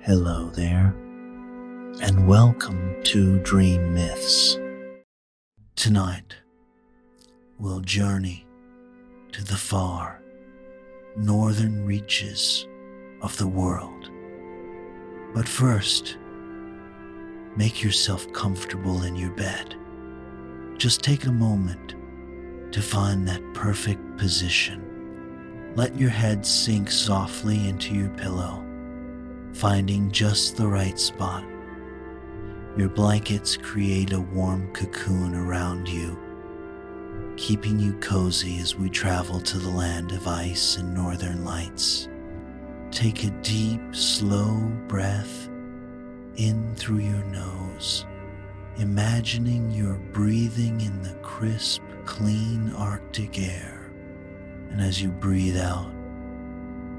Hello there, and welcome to Dream Myths. Tonight, we'll journey to the far northern reaches of the world. But first, make yourself comfortable in your bed. Just take a moment to find that perfect position. Let your head sink softly into your pillow, finding just the right spot. Your blankets create a warm cocoon around you, keeping you cozy as we travel to the land of ice and northern lights. Take a deep, slow breath in through your nose, imagining you're breathing in the crisp, clean Arctic air. And as you breathe out,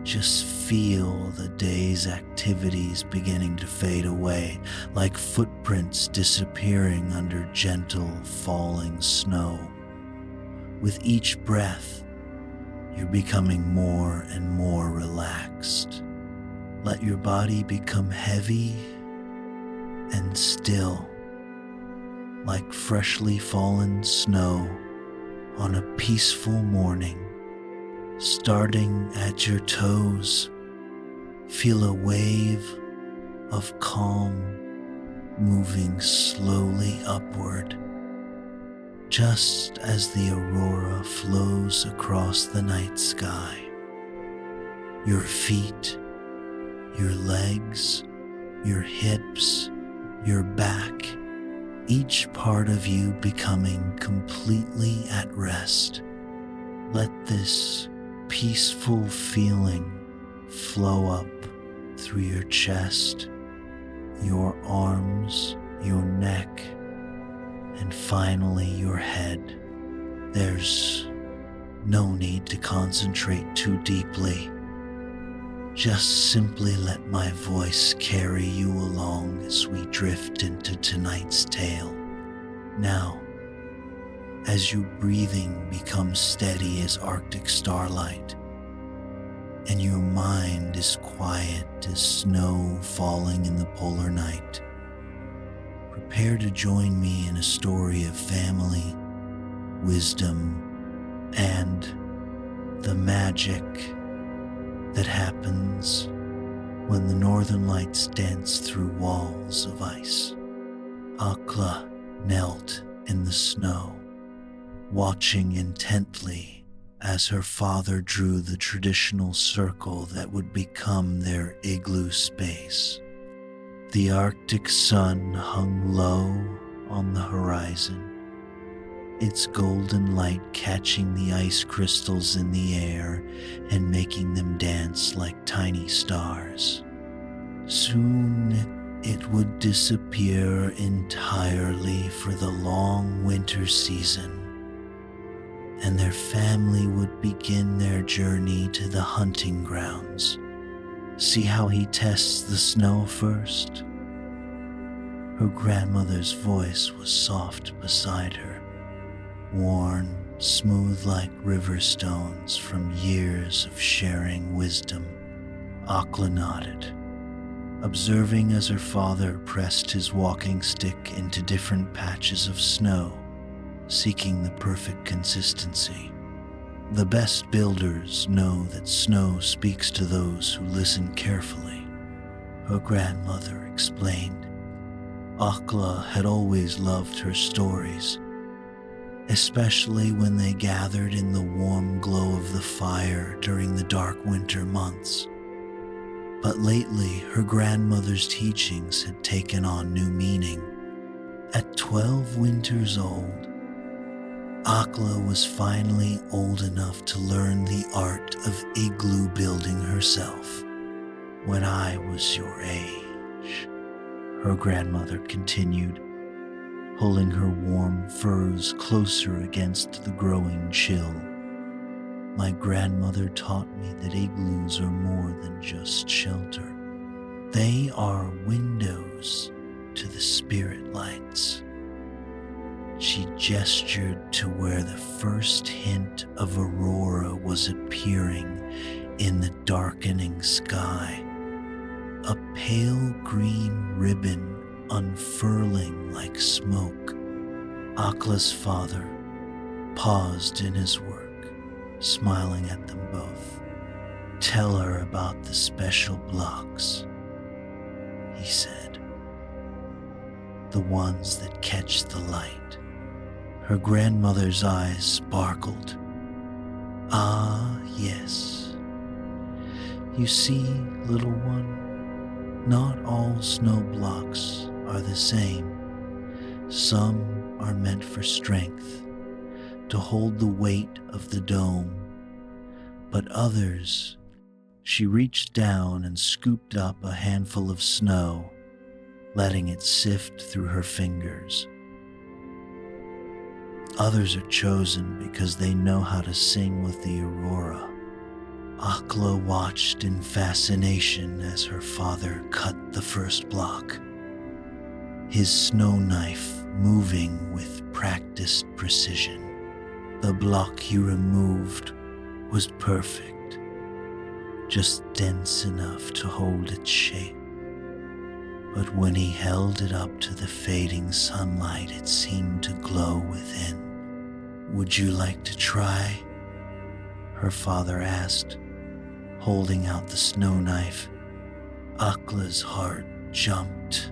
just feel the day's activities beginning to fade away, like footprints disappearing under gentle falling snow. With each breath, you're becoming more and more relaxed. Let your body become heavy and still, like freshly fallen snow on a peaceful morning. Starting at your toes, feel a wave of calm moving slowly upward, just as the aurora flows across the night sky. Your feet, your legs, your hips, your back, each part of you becoming completely at rest. Let this peaceful feeling flow up through your chest, your arms, your neck, and finally your head. There's no need to concentrate too deeply. Just simply let my voice carry you along as we drift into tonight's tale. Now, as your breathing becomes steady as Arctic starlight, and your mind is quiet as snow falling in the polar night, prepare to join me in a story of family, wisdom, and the magic that happens when the northern lights dance through walls of ice. Akla knelt in the snow, watching intently as her father drew the traditional circle that would become their igloo space. The Arctic sun hung low on the horizon, its golden light catching the ice crystals in the air and making them dance like tiny stars. Soon it would disappear entirely for the long winter season, and their family would begin their journey to the hunting grounds. See how he tests the snow first? Her grandmother's voice was soft beside her, worn smooth like river stones from years of sharing wisdom. Akla nodded, observing as her father pressed his walking stick into different patches of snow, seeking the perfect consistency. The best builders know that snow speaks to those who listen carefully, her grandmother explained. Akla had always loved her stories, especially when they gathered in the warm glow of the fire during the dark winter months. But lately, her grandmother's teachings had taken on new meaning. At 12 winters old, Akla was finally old enough to learn the art of igloo building herself. When I was your age, her grandmother continued, pulling her warm furs closer against the growing chill. My grandmother taught me that igloos are more than just shelter. They are windows to the spirit lights. She gestured to where the first hint of Aurora was appearing in the darkening sky. a pale green ribbon unfurling like smoke. Akla's father paused in his work, smiling at them both. "Tell her about the special blocks," he said. "The ones that catch the light." Her grandmother's eyes sparkled. "Ah, yes. You see, little one, not all snow blocks are the same. Some are meant for strength, to hold the weight of the dome, but others—" She reached down and scooped up a handful of snow, letting it sift through her fingers. "Others are chosen because they know how to sing with the Aurora." Akla watched in fascination as her father cut the first block, his snow knife moving with practiced precision. The block he removed was perfect, just dense enough to hold its shape. But when he held it up to the fading sunlight, it seemed to glow within. "Would you like to try?" her father asked, holding out the snow knife. Akla's heart jumped.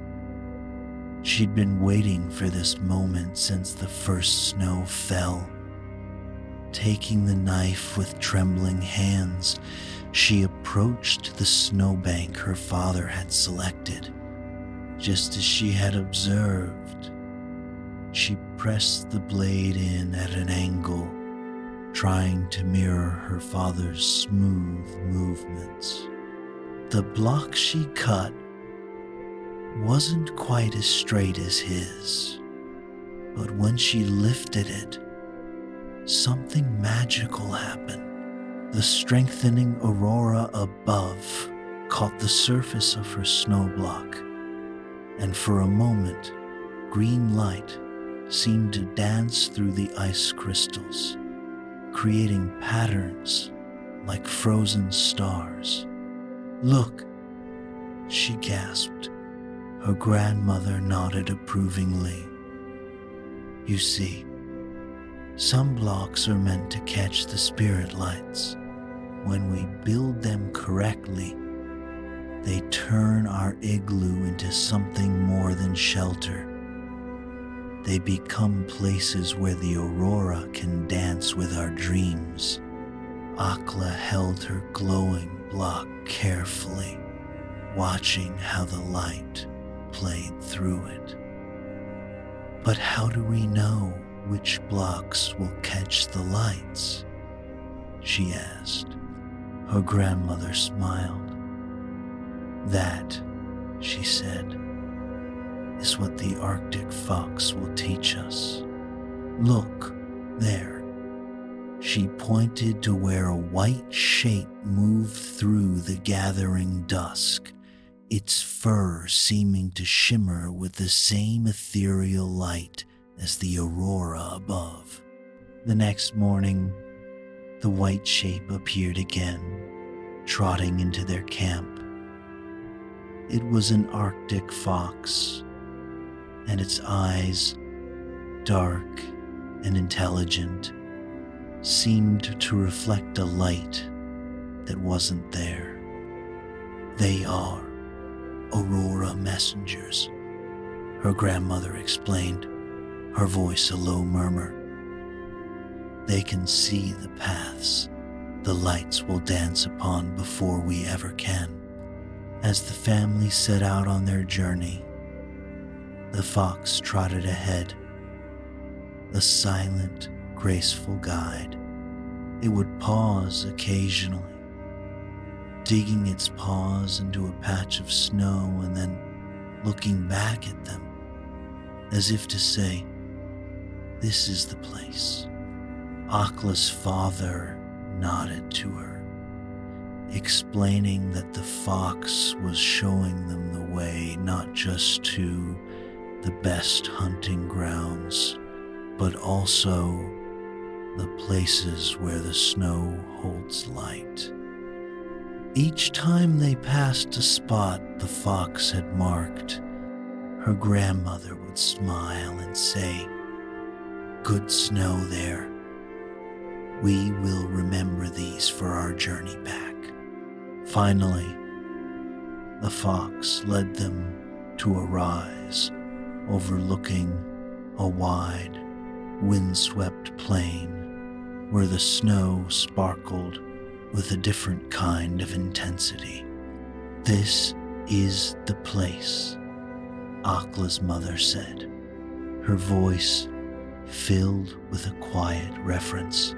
She'd been waiting for this moment since the first snow fell. Taking the knife with trembling hands, she approached the snowbank her father had selected. Just as she had observed, she pressed the blade in at an angle, trying to mirror her father's smooth movements. The block she cut wasn't quite as straight as his, but when she lifted it, something magical happened. The strengthening Aurora above caught the surface of her snow block, and for a moment, green light seemed to dance through the ice crystals, creating patterns like frozen stars. "Look," she gasped. Her grandmother nodded approvingly. "You see, some blocks are meant to catch the spirit lights. When we build them correctly, they turn our igloo into something more than shelter. They become places where the Aurora can dance with our dreams." Akla held her glowing block carefully, watching how the light played through it. "But how do we know which blocks will catch the lights?" she asked. Her grandmother smiled. "That," she said, "is what the Arctic fox will teach us. Look, there." She pointed to where a white shape moved through the gathering dusk, its fur seeming to shimmer with the same ethereal light as the Aurora above. The next morning, the white shape appeared again, trotting into their camp. It was an Arctic fox, and its eyes, dark and intelligent, seemed to reflect a light that wasn't there. "They are Aurora messengers," her grandmother explained, her voice a low murmur. "They can see the paths the lights will dance upon before we ever can." As the family set out on their journey, the fox trotted ahead, a silent, graceful guide. It would pause occasionally, digging its paws into a patch of snow and then looking back at them, as if to say, "This is the place." Akla's father nodded to her, explaining that the fox was showing them the way not just to the best hunting grounds, but also the places where the snow holds light. Each time they passed a spot the fox had marked, her grandmother would smile and say, "Good snow there. We will remember these for our journey back." Finally, the fox led them to a rise overlooking a wide, windswept plain where the snow sparkled with a different kind of intensity. "This is the place," Akla's mother said, her voice filled with a quiet reverence.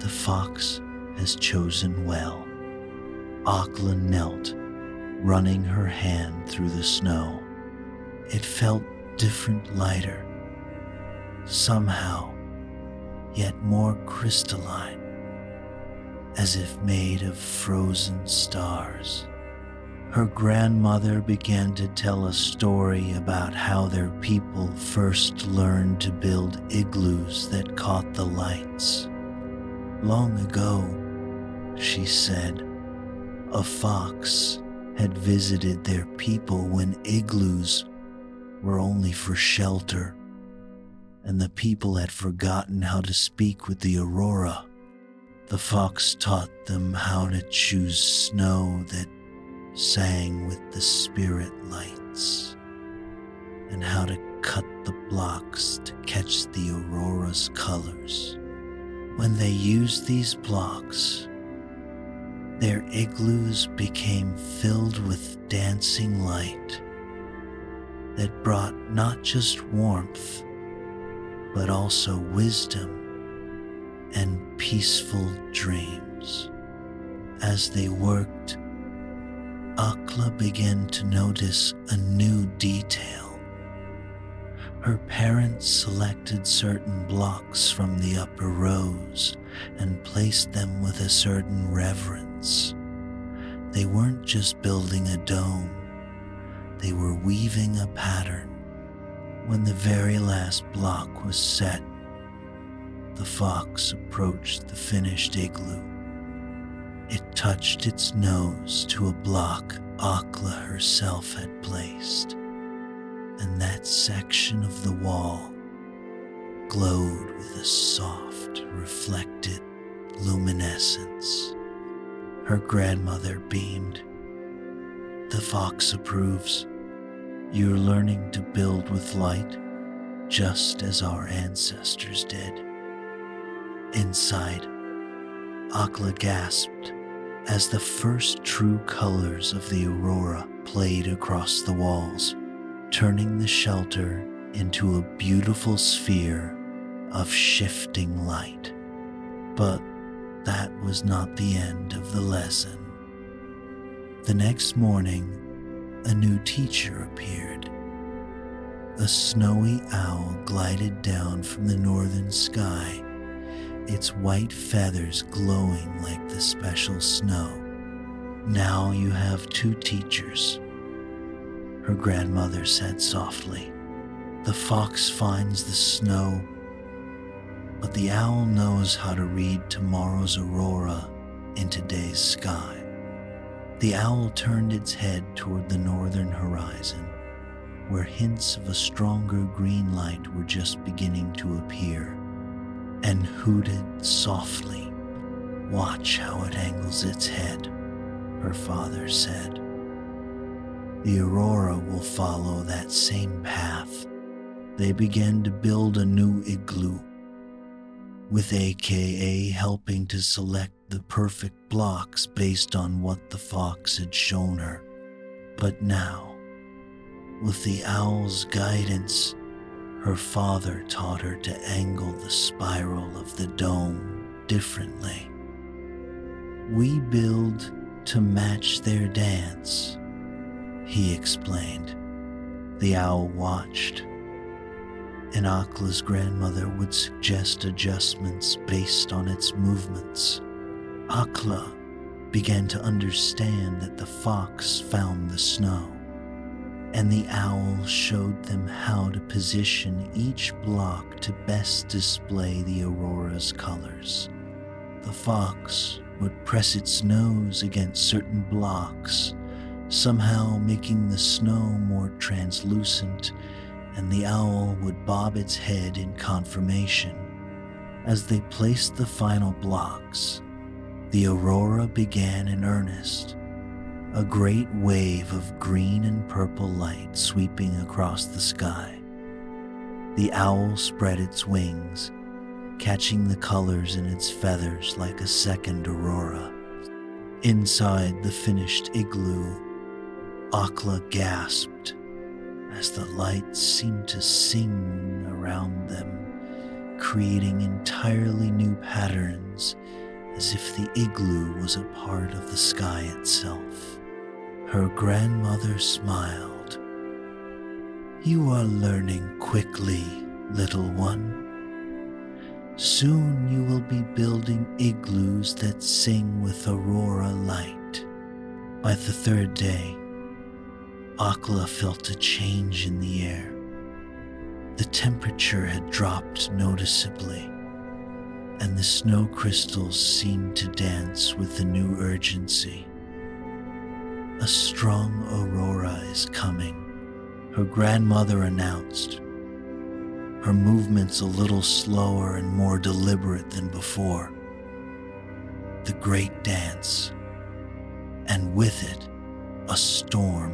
"The fox has chosen well." Akla knelt, running her hand through the snow. It felt different, lighter, somehow, yet more crystalline, as if made of frozen stars. Her grandmother began to tell a story about how their people first learned to build igloos that caught the lights. Long ago, she said, a fox had visited their people when igloos were only for shelter, and the people had forgotten how to speak with the Aurora. The fox taught them how to choose snow that sang with the spirit lights, and how to cut the blocks to catch the Aurora's colors. When they used these blocks, their igloos became filled with dancing light that brought not just warmth, but also wisdom and peaceful dreams. As they worked, Akla began to notice a new detail. Her parents selected certain blocks from the upper rows and placed them with a certain reverence. They weren't just building a dome, they were weaving a pattern. When the very last block was set, the fox approached the finished igloo. It touched its nose to a block Akla herself had placed, and that section of the wall glowed with a soft, reflected luminescence. Her grandmother beamed. "The fox approves. You're learning to build with light, just as our ancestors did." Inside, Akla gasped as the first true colors of the Aurora played across the walls, turning the shelter into a beautiful sphere of shifting light. But that was not the end of the lesson. The next morning, a new teacher appeared. A snowy owl glided down from the northern sky, its white feathers glowing like the special snow. "Now you have two teachers," her grandmother said softly. "The fox finds the snow, but the owl knows how to read tomorrow's aurora in today's sky." The owl turned its head toward the northern horizon, where hints of a stronger green light were just beginning to appear, and hooted softly. "Watch how it angles its head," her father said. "The aurora will follow that same path." They began to build a new igloo, with AKA helping to select the perfect blocks based on what the fox had shown her. But now, with the owl's guidance, her father taught her to angle the spiral of the dome differently. "We build to match their dance," he explained. The owl watched, and Akla's grandmother would suggest adjustments based on its movements. Akla began to understand that the fox found the snow, and the owl showed them how to position each block to best display the aurora's colors. The fox would press its nose against certain blocks, somehow making the snow more translucent, and the owl would bob its head in confirmation. As they placed the final blocks, the aurora began in earnest, a great wave of green and purple light sweeping across the sky. The owl spread its wings, catching the colors in its feathers like a second aurora. Inside the finished igloo, Akla gasped as the lights seemed to sing around them, creating entirely new patterns, as if the igloo was a part of the sky itself. Her grandmother smiled. "You are learning quickly, little one. Soon you will be building igloos that sing with aurora light." By the third day, Akla felt a change in the air. The temperature had dropped noticeably, and the snow crystals seemed to dance with a new urgency. "A strong aurora is coming," her grandmother announced, her movements a little slower and more deliberate than before. The great dance, and with it, a storm.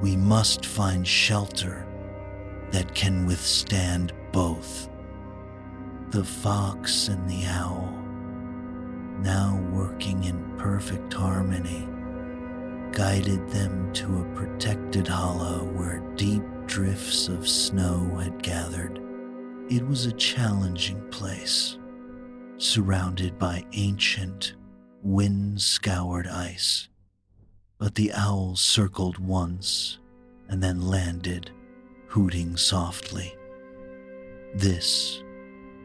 We must find shelter that can withstand both. The fox and the owl, now working in perfect harmony, guided them to a protected hollow where deep drifts of snow had gathered. It was a challenging place, surrounded by ancient, wind-scoured ice. But the owl circled once and then landed, hooting softly. This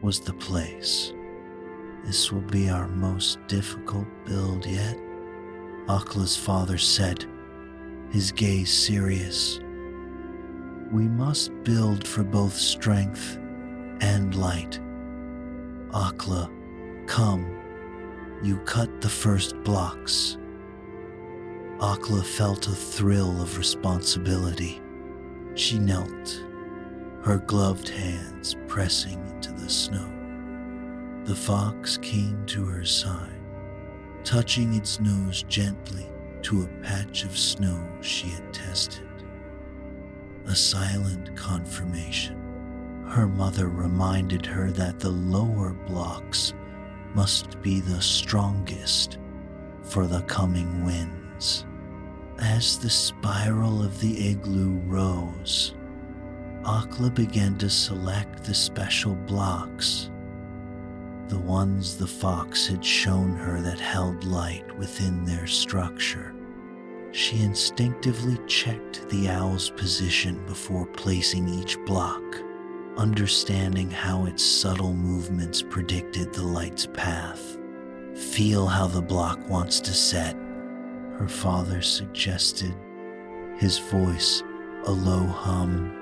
was the place. "This will be our most difficult build yet," Akla's father said, his gaze serious. "We must build for both strength and light. Akla, come, you cut the first blocks." Akla felt a thrill of responsibility. She knelt, her gloved hands pressing into the snow. The fox came to her side, touching its nose gently to a patch of snow she had tested. A silent confirmation. Her mother reminded her that the lower blocks must be the strongest for the coming winds. As the spiral of the igloo rose, Akla began to select the special blocks, the ones the fox had shown her that held light within their structure. She instinctively checked the owl's position before placing each block, understanding how its subtle movements predicted the light's path. "Feel how the block wants to set," her father suggested, his voice a low hum.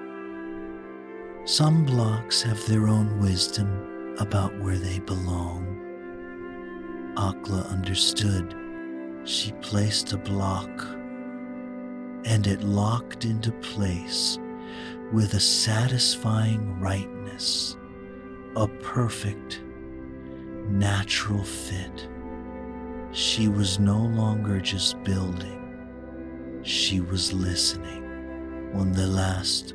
"Some blocks have their own wisdom about where they belong." Akla understood. She placed a block, and it locked into place with a satisfying rightness, a perfect, natural fit. She was no longer just building, she was listening. When the last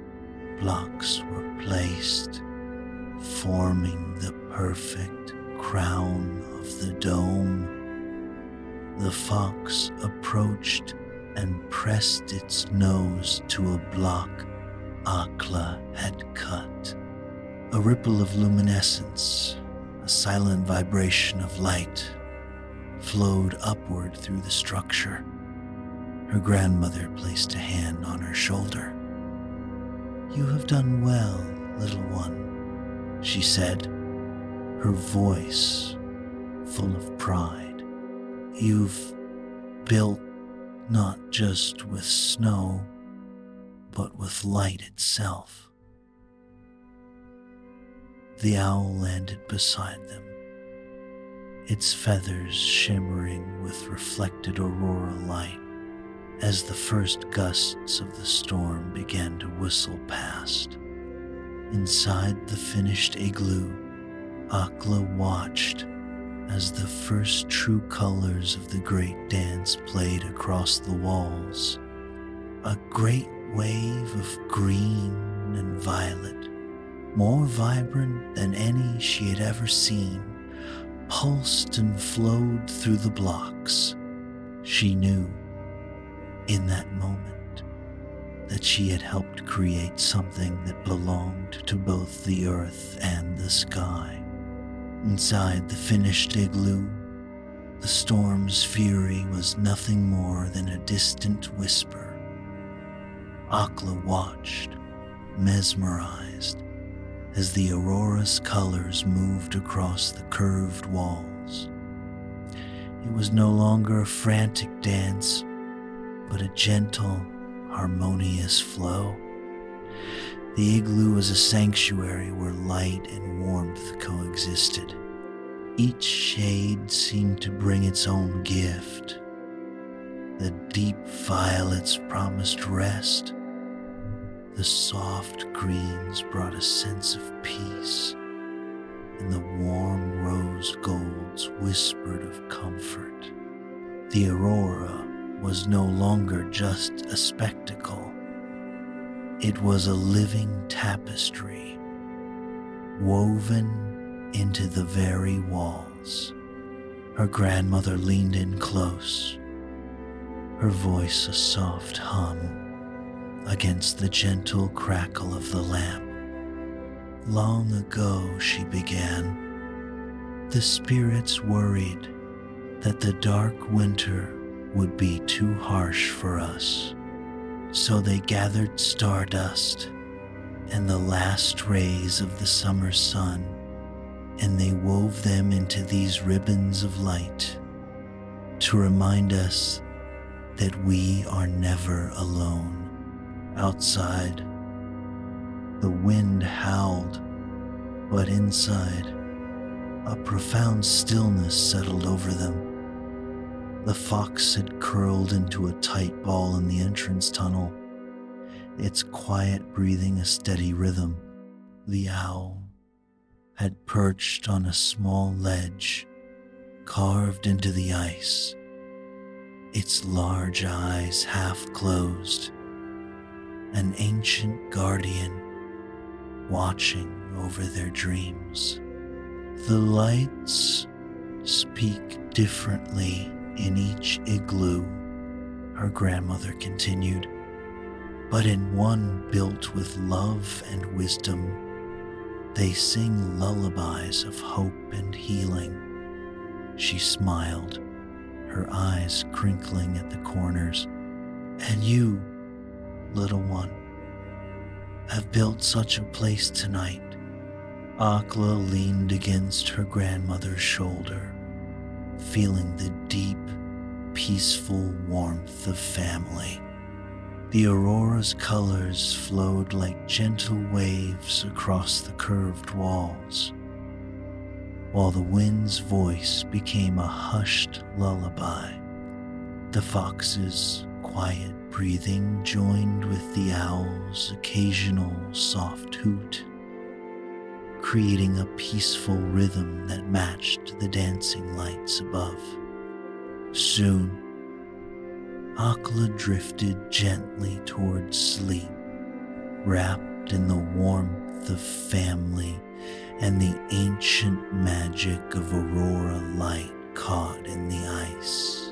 blocks were placed, forming the perfect crown of the dome, the fox approached and pressed its nose to a block Akla had cut. A ripple of luminescence, a silent vibration of light, flowed upward through the structure. Her grandmother placed a hand on her shoulder. "You have done well, little one," she said, her voice full of pride. "You've built not just with snow, but with light itself." The owl landed beside them, its feathers shimmering with reflected aurora light as the first gusts of the storm began to whistle past. Inside the finished igloo, Akla watched as the first true colors of the great dance played across the walls. A great wave of green and violet, more vibrant than any she had ever seen, pulsed and flowed through the blocks. She knew, in that moment, that she had helped create something that belonged to both the earth and the sky. Inside the finished igloo, the storm's fury was nothing more than a distant whisper. Akla watched, mesmerized, as the Aurora's colors moved across the curved walls. It was no longer a frantic dance, but a gentle, harmonious flow. The igloo was a sanctuary where light and warmth coexisted. Each shade seemed to bring its own gift. The deep violets promised rest. The soft greens brought a sense of peace, and the warm rose golds whispered of comfort. The Aurora was no longer just a spectacle. It was a living tapestry, woven into the very walls. Her grandmother leaned in close, her voice a soft hum against the gentle crackle of the lamp. Long ago, she began, the spirits worried that the dark winter would be too harsh for us. So they gathered stardust and the last rays of the summer sun, and they wove them into these ribbons of light to remind us that we are never alone. Outside, the wind howled, but inside, a profound stillness settled over them. The fox had curled into a tight ball in the entrance tunnel, its quiet breathing a steady rhythm. The owl had perched on a small ledge carved into the ice, its large eyes half closed, an ancient guardian watching over their dreams. The lights speak differently in each igloo, her grandmother continued, but in one built with love and wisdom, they sing lullabies of hope and healing. She smiled, her eyes crinkling at the corners. And you, little one, have built such a place tonight. Akla leaned against her grandmother's shoulder, feeling the deep, peaceful warmth of family. The Aurora's colors flowed like gentle waves across the curved walls, while the wind's voice became a hushed lullaby. The fox's quiet breathing joined with the owl's occasional soft hoot, creating a peaceful rhythm that matched the dancing lights above. Soon, Akla drifted gently towards sleep, wrapped in the warmth of family and the ancient magic of Aurora light caught in the ice.